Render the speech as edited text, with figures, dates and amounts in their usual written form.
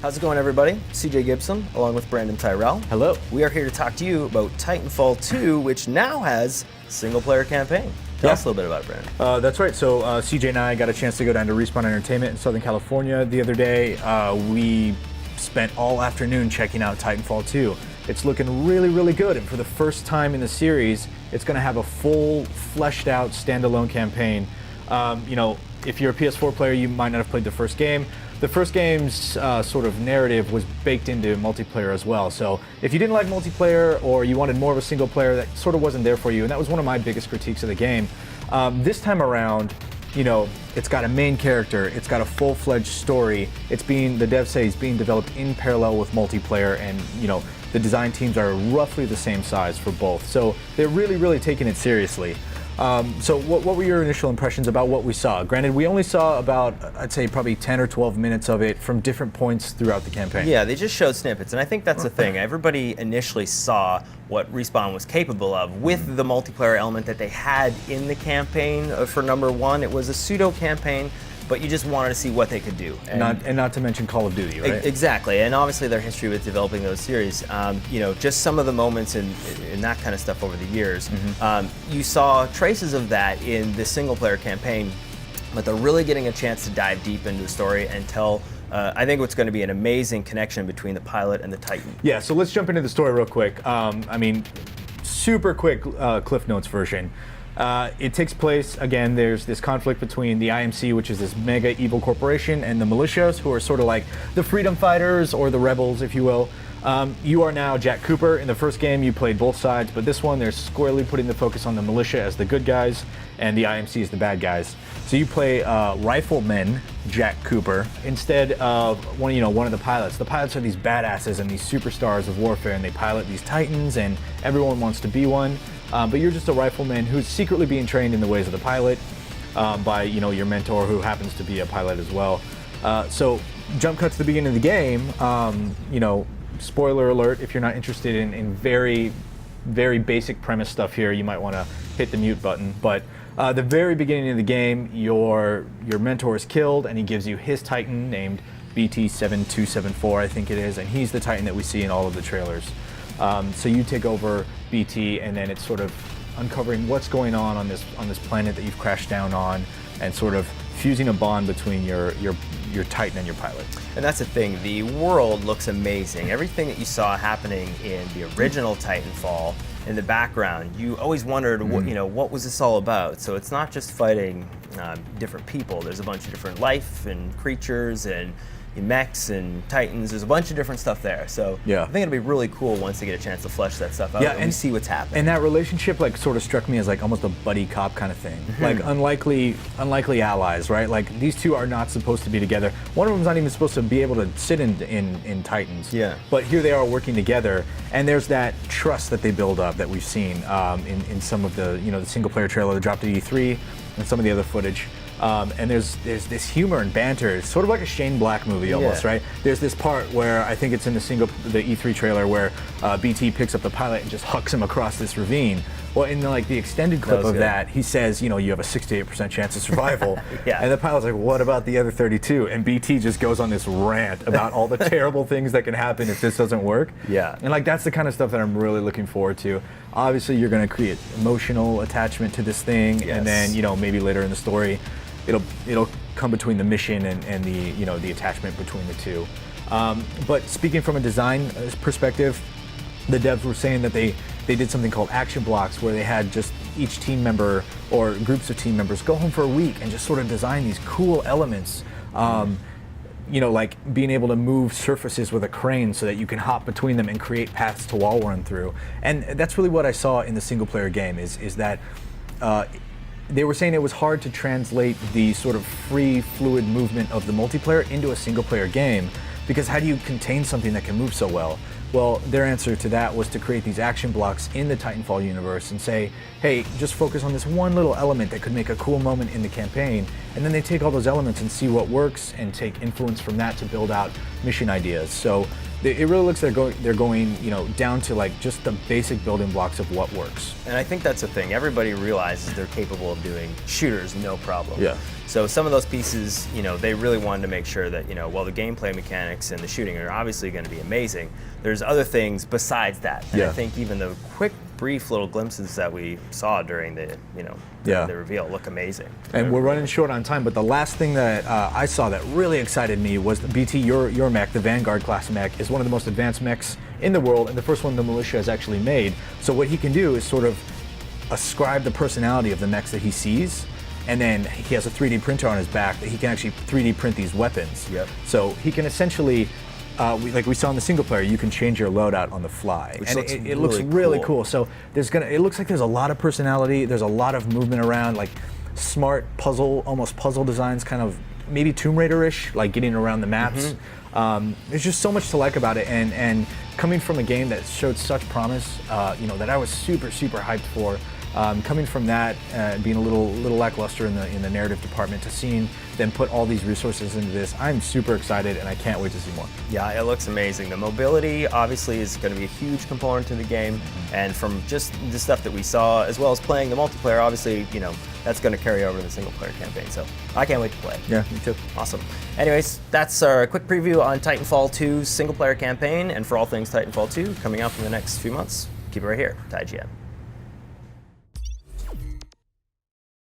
How's it going, everybody? CJ Gibson, along with Brandon Tyrell. Hello. We are here to talk to you about Titanfall 2, which now has single-player campaign. Tell us a little bit about it, Brandon. That's right. So CJ and I got a chance to go down to Respawn Entertainment in Southern California the other day. We spent all afternoon checking out Titanfall 2. It's looking really, really good, and for the first time in the series, it's going to have a full, fleshed-out, standalone campaign. If you're a PS4 player, you might not have played the first game. The first game's sort of narrative was baked into multiplayer as well. So if you didn't like multiplayer or you wanted more of a single player, that sort of wasn't there for you. And that was one of my biggest critiques of the game. This time around, it's got a main character. It's got a full-fledged story. The devs say it's being developed in parallel with multiplayer, and the design teams are roughly the same size for both. So they're really, really taking it seriously. So what were your initial impressions about what we saw? Granted, we only saw about, I'd say, probably 10 or 12 minutes of it from different points throughout the campaign. Yeah, they just showed snippets, and I think that's the thing. Everybody initially saw what Respawn was capable of with the multiplayer element that they had in the campaign for number one. It was a pseudo-campaign, but you just wanted to see what they could do. And not to mention Call of Duty, right? Exactly, and obviously their history with developing those series. Just some of the moments in that kind of stuff over the years. You saw traces of that in the single-player campaign, but they're really getting a chance to dive deep into the story and tell, I think, what's going to be an amazing connection between the pilot and the Titan. Yeah, so let's jump into the story real quick. Super quick Cliff Notes version. It takes place, again, there's this conflict between the IMC, which is this mega evil corporation, and the militias, who are sort of like the freedom fighters or the rebels, if you will. You are now Jack Cooper. In the first game, you played both sides, but this one, they're squarely putting the focus on the militia as the good guys, and the IMC as the bad guys. So you play Rifleman Jack Cooper instead of one of the pilots. The pilots are these badasses and these superstars of warfare, and they pilot these Titans, and everyone wants to be one. But you're just a rifleman who's secretly being trained in the ways of the pilot by your mentor, who happens to be a pilot as well. So jump cut to the beginning of the game. Spoiler alert, if you're not interested in very, very basic premise stuff here, you might want to hit the mute button. But the very beginning of the game, your mentor is killed, and he gives you his Titan named BT-7274, I think it is, and he's the Titan that we see in all of the trailers. So you take over BT, and then it's sort of uncovering what's going on this planet that you've crashed down on, and sort of fusing a bond between your Titan and your pilot. And that's the thing, the world looks amazing. Everything that you saw happening in the original Titanfall, in the background, you always wondered, what was this all about? So it's not just fighting different people. There's a bunch of different life and creatures and mechs and Titans. There's a bunch of different stuff there. So yeah. I think it'll be really cool once they get a chance to flesh that stuff out and see what's happening. And that relationship sort of struck me as almost a buddy cop kind of thing. Like unlikely allies, right? Like these two are not supposed to be together. One of them's not even supposed to be able to sit in Titans. Yeah. But here they are working together, and there's that trust that they build up that we've seen in some of the the single player trailer that dropped at E3 and some of the other footage. And there's this humor and banter. It's sort of like a Shane Black movie almost, right? There's this part where I think it's in the E3 trailer where BT picks up the pilot and just hucks him across this ravine. Well, in the extended clip of that, he says, you have a 68% chance of survival. Yeah. And the pilot's like, what about the other 32? And BT just goes on this rant about all the terrible things that can happen if this doesn't work. Yeah. And that's the kind of stuff that I'm really looking forward to. Obviously, you're going to create emotional attachment to this thing, and then maybe later in the story, it'll come between the mission and the attachment between the two. But speaking from a design perspective, the devs were saying that they did something called action blocks, where they had just each team member or groups of team members go home for a week and just sort of design these cool elements. Like being able to move surfaces with a crane so that you can hop between them and create paths to wall run through. And that's really what I saw in the single player game is that they were saying it was hard to translate the sort of free, fluid movement of the multiplayer into a single-player game, because how do you contain something that can move so well? Well, their answer to that was to create these action blocks in the Titanfall universe and say, hey, just focus on this one little element that could make a cool moment in the campaign, and then they take all those elements and see what works and take influence from that to build out mission ideas. So it really looks like they're going, you know, down to like just the basic building blocks of what works. And I think that's the thing. Everybody realizes they're capable of doing shooters no problem. Yeah. So some of those pieces, you know, they really wanted to make sure that, you know, while the gameplay mechanics and the shooting are obviously going to be amazing, there's other things besides that. And I think even the quick, brief little glimpses that we saw during the, you know, the reveal look amazing. And we're running short on time, but the last thing that I saw that really excited me was the BT, your mech, the Vanguard class mech, is one of the most advanced mechs in the world, and the first one the militia has actually made. So what he can do is sort of ascribe the personality of the mechs that he sees, and then he has a 3D printer on his back that he can actually 3D print these weapons. Yep. So he can essentially, like we saw in the single player, you can change your loadout on the fly, which and looks it looks really cool. So it looks like there's a lot of personality. There's a lot of movement around, like smart puzzle, almost puzzle designs, kind of maybe Tomb Raider-ish, like getting around the maps. There's just so much to like about it, and coming from a game that showed such promise, you know, that I was super hyped for. Coming from that, being a little lackluster in the narrative department, to seeing them put all these resources into this, I'm super excited, and I can't wait to see more. Yeah, it looks amazing. The mobility obviously is going to be a huge component to the game, and from just the stuff that we saw, as well as playing the multiplayer, obviously, you know, that's going to carry over to the single player campaign. So I can't wait to play. Yeah, me too. Awesome. Anyways, that's our quick preview on Titanfall 2's single player campaign, and for all things Titanfall 2 coming out in the next few months, keep it right here to IGN.